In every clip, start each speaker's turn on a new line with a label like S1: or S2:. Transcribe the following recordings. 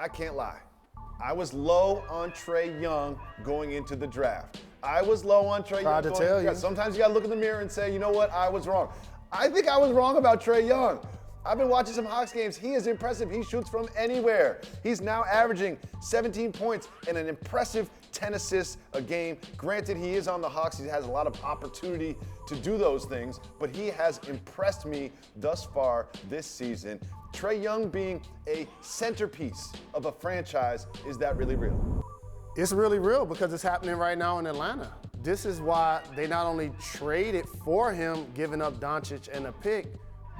S1: I can't lie. I was low on Trae Young going into the draft. I was low on Trae Young.
S2: Tried to tell you.
S1: Sometimes you got to look in the mirror and say, you know what, I was wrong. I think I was wrong about Trae Young. I've been watching some Hawks games. He is impressive. He shoots from anywhere. He's now averaging 17 points and an impressive 10 assists a game. Granted, he is on the Hawks. He has a lot of opportunity to do those things, but he has impressed me thus far this season. Trae Young being a centerpiece of a franchise, is that really real?
S2: It's really real because it's happening right now in Atlanta. This is why they not only traded for him, giving up Doncic and a pick,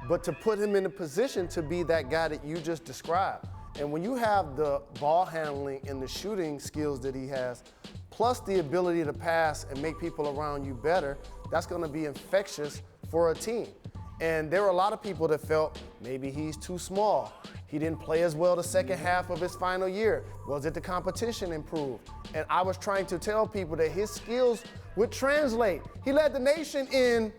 S2: but to put him in a position to be that guy that you just described. And when you have the ball handling and the shooting skills that he has, plus the ability to pass and make people around you better, that's going to be infectious for a team. And there were a lot of people that felt maybe he's too small. He didn't play as well the second half of his final year. Was it the competition improved? And I was trying to tell people that his skills would translate. He led the nation in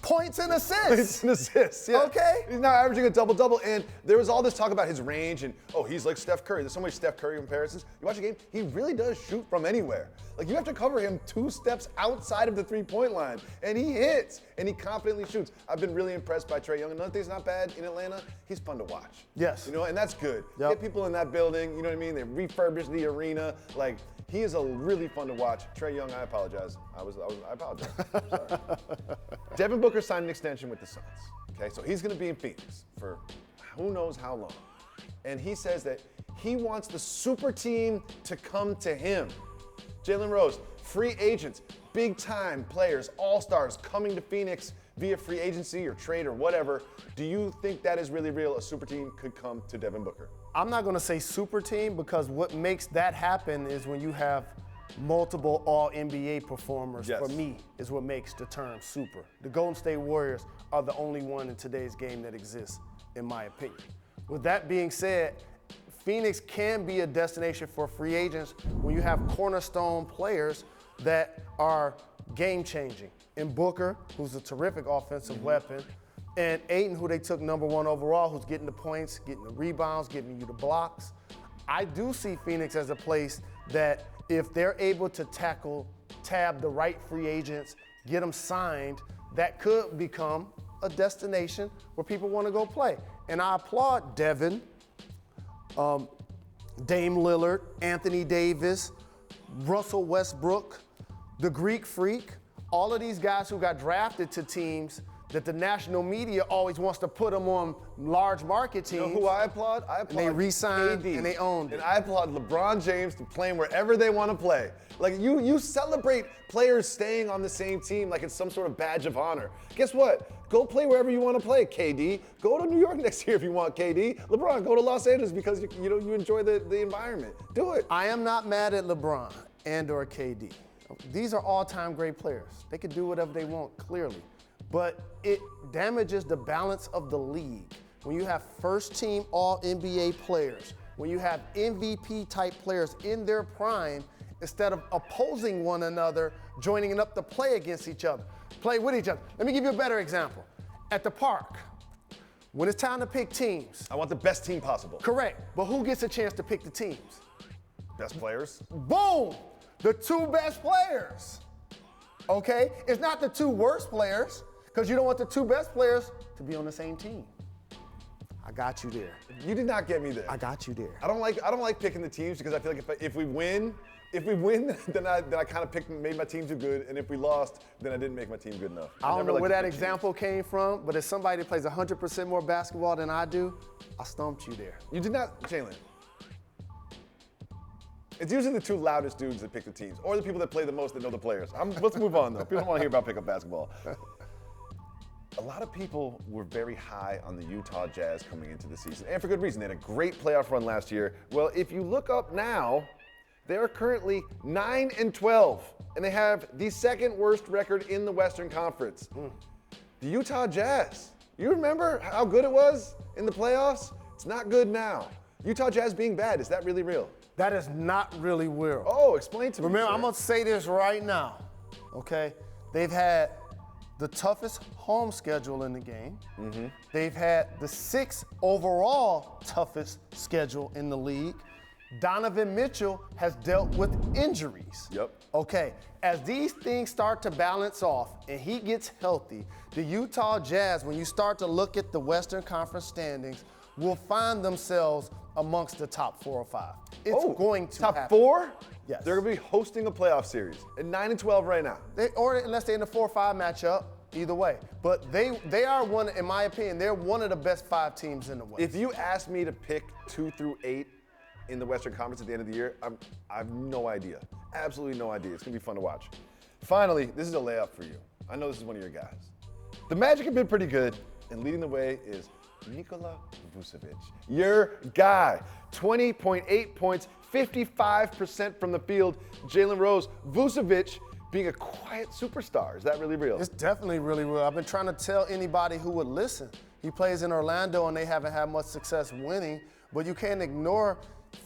S2: points and assists.
S1: Points and assists, yeah.
S2: Okay.
S1: He's now averaging a double-double, and there was all this talk about his range and, oh, he's like Steph Curry. There's so many Steph Curry comparisons. You watch a game, he really does shoot from anywhere. Like, you have to cover him 2 steps outside of the three-point line, and he hits, and he confidently shoots. I've been really impressed by Trae Young. Another thing's not bad in Atlanta, he's fun to watch.
S2: Yes.
S1: You know, and that's good.
S2: Yep.
S1: Get people in that building, you know what I mean? They refurbished the arena. Like, he is a really fun to watch. Trae Young, I apologize. I apologize. I'm sorry. Devin Booker signed an extension with the Suns. Okay, so he's going to be in Phoenix for who knows how long. And he says that he wants the super team to come to him. Jalen Rose, free agents, big-time players, all-stars coming to Phoenix via free agency or trade or whatever. Do you think that is really real? A super team could come to Devin Booker?
S2: I'm not going to say super team because what makes that happen is when you have multiple all-NBA performers.
S1: Yes.
S2: For me, is what makes the term super. The Golden State Warriors are the only one in today's game that exists, in my opinion. With that being said, Phoenix can be a destination for free agents when you have cornerstone players that are game-changing. In Booker, who's a terrific offensive weapon, and Ayton, who they took #1 overall, who's getting the points, getting the rebounds, getting you the blocks. I do see Phoenix as a place that if they're able to tab the right free agents, get them signed, that could become a destination where people want to go play. And I applaud Devin, Dame Lillard, Anthony Davis, Russell Westbrook, the Greek Freak, all of these guys who got drafted to teams that the national media always wants to put them on large market teams.
S1: You know who I applaud? I applaud
S2: And they re-signed
S1: KD.
S2: and they owned it.
S1: And I applaud LeBron James to playing wherever they want to play. Like, you celebrate players staying on the same team like it's some sort of badge of honor. Guess what? Go play wherever you want to play, KD. Go to New York next year if you want, KD. LeBron, go to Los Angeles because you enjoy the environment. Do it.
S2: I am not mad at LeBron and or KD. These are all-time great players. They can do whatever they want, clearly. But it damages the balance of the league when you have first-team All-NBA players, when you have MVP-type players in their prime, instead of opposing one another, joining up to play against each other, play with each other. Let me give you a better example. At the park, when it's time to pick teams.
S1: I want the best team possible.
S2: Correct, but who gets a chance to pick the teams?
S1: Best players.
S2: Boom! The 2 best players. Okay? It's not the 2 worst players, because you don't want the 2 best players to be on the same team. I got you there.
S1: You did not get me there.
S2: I got you there.
S1: I don't like picking the teams because I feel like if we win, then I kind of made my team too good, and if we lost, then I didn't make my team good enough.
S2: I don't know where that example came from, but as somebody that plays 100% more basketball than I do, I stumped you there.
S1: You did not, Jalen. It's usually the 2 loudest dudes that pick the teams, or the people that play the most that know the players. Let's move on, though. People don't want to hear about pickup basketball. A lot of people were very high on the Utah Jazz coming into the season, and for good reason. They had a great playoff run last year. Well, if you look up now, they're currently 9-12, and they have the 2nd worst record in the Western Conference. The Utah Jazz. You remember how good it was in the playoffs? It's not good now. Utah Jazz being bad, is that really real?
S2: That is not really real.
S1: Oh, explain to me.
S2: Remember,
S1: sir.
S2: I'm going to say this right now, okay? They've had the toughest home schedule in the game. They've had the 6th overall toughest schedule in the league. Donovan Mitchell has dealt with injuries.
S1: Yep.
S2: Okay, as these things start to balance off and he gets healthy, the Utah Jazz, when you start to look at the Western Conference standings, will find themselves amongst the top 4 or 5. It's going to
S1: top
S2: happen.
S1: 4?
S2: Yes.
S1: They're going to be hosting a playoff series at 9-12 right now.
S2: Or unless they're in the 4-5 matchup, either way. But they are one, in my opinion, they're one of the best 5 teams in the West.
S1: If you ask me to pick 2 through 8 in the Western Conference at the end of the year, I have no idea. Absolutely no idea. It's going to be fun to watch. Finally, this is a layup for you. I know this is one of your guys. The Magic have been pretty good, and leading the way is Nikola Vucevic, your guy. 20.8 points, 55% from the field. Jalen Rose, Vucevic being a quiet superstar. Is that really real?
S2: It's definitely really real. I've been trying to tell anybody who would listen. He plays in Orlando and they haven't had much success winning, but you can't ignore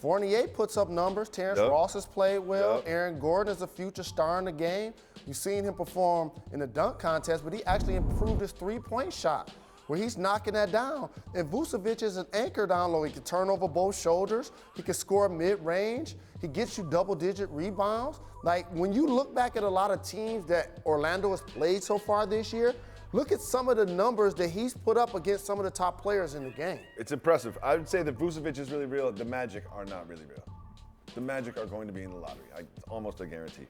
S2: Fournier puts up numbers. Terrence Ross has played well. Aaron Gordon is a future star in the game. You've seen him perform in the dunk contest, but he actually improved his three-point shot where he's knocking that down. And Vucevic is an anchor down low. He can turn over both shoulders. He can score mid-range. He gets you double-digit rebounds. Like, when you look back at a lot of teams that Orlando has played so far this year, look at some of the numbers that he's put up against some of the top players in the game.
S1: It's impressive. I would say that Vucevic is really real. The Magic are not really real. The Magic are going to be in the lottery. It's almost a guarantee.